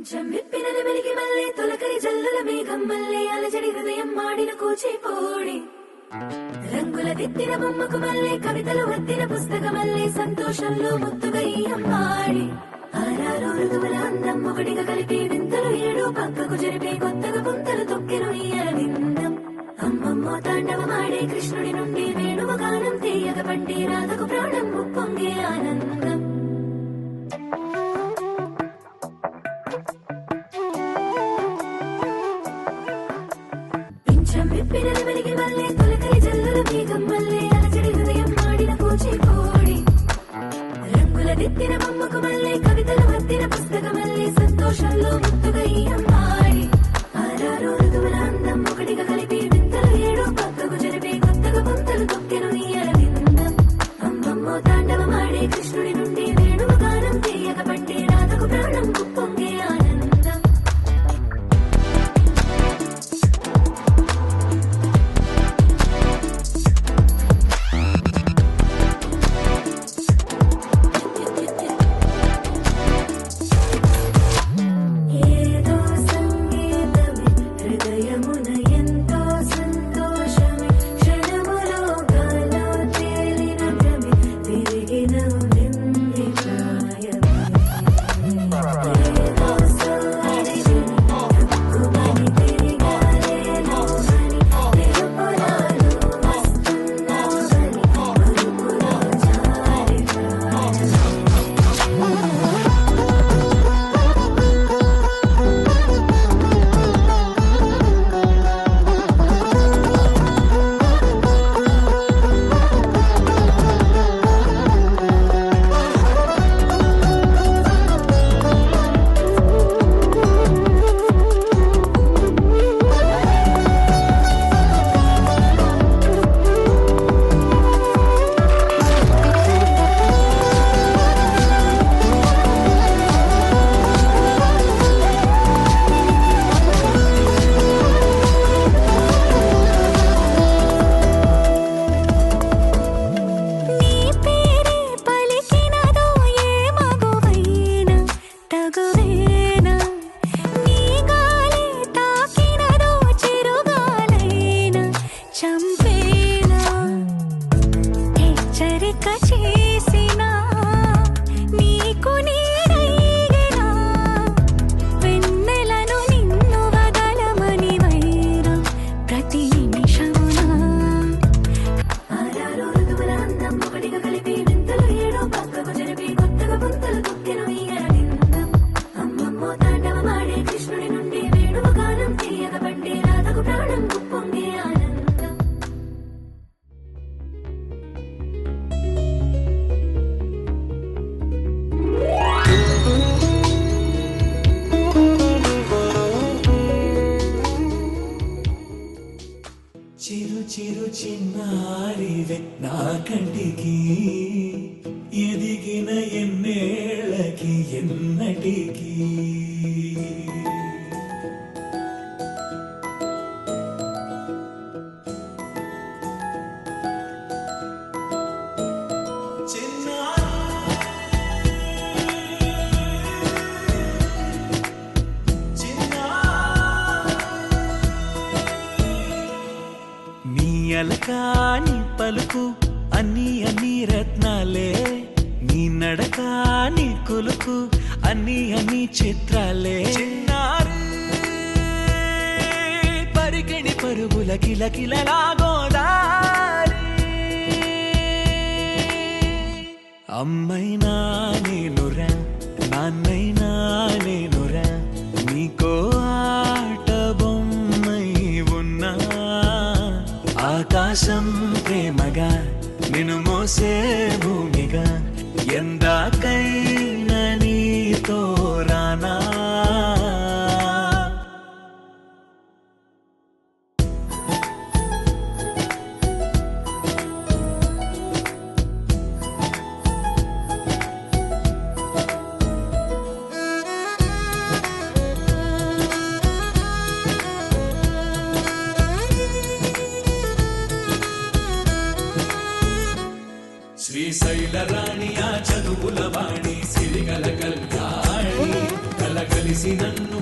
పింఛం విప్పిన వెలిగి మల్లే తొలకరి జల్లుల మేఘం మల్లే అలజడి హృదయం మాడిన కూచిపోడి రంగుల దిద్దిన బొమ్మకు మల్లే కవితలు వద్దిన పుస్తకమల్లే సంతోషంలో ముద్దుగా ఈ అమ్మాడి ఆరారు ఋతువుల అందం ఒకటిగా కలిపి వింతలు ఏడు పక్కకు జరిపే కొత్తగా పుంతలు తొక్కెను ఈ అరవిందం అమ్మమ్మో తాండవమాడే కృష్ణుడి నుండి వేణువు గానం తీయగ పండి రాధకు ప్రాణం ఉప్పొంగే ఆనందం విప్పిన వెలిగి మల్లే తొలకరి జల్లుల మేఘం మల్లే అలజడి హృదయం మాడిన కూచిపోడి రంగుల దిద్దిన బొమ్మకు మల్లే కవితలు వద్దిన పుస్తకమల్లే సంతోషంలో ముద్దుగా ఈ అమ్మాడి ఆరారు ఋతువుల అందం ఒకటిగా కలిపి వింతలు ఏడు పక్కకు జరిపే కొత్తగా పుంతలు తొక్కెను ఈ అరవిందం అమ్మమ్మో తాండవమాడే కృష్ణుడి నుండి వేణువు గానం తీయగ పండి రాధకు ప్రాణం ఉప్పొంగే ఆనందం చిరు చిన్నారివే నా కంటికి ఎదిగిన ఎన్నేళ్ళకి ఎన్నటికి అలకాని పలుకు అన్ని రత్నాలే నీ నడక నీ కులుకు అన్ని చిత్రాలే చిన్నారు పరికిణి పరుగుల కిలకిలలాగోదారి అమ్మైనా నేనురా నాన్నైనా నేనురా నీకో ఆట బొమ్మై ఉన్నా ఆకాశం ప్రేమగా నిన్ను మోసే భూమిగా ఎందాకైనా నీతో రానా శ్రీశైల రాణి ఆ చదువుల కలిసి నన్ను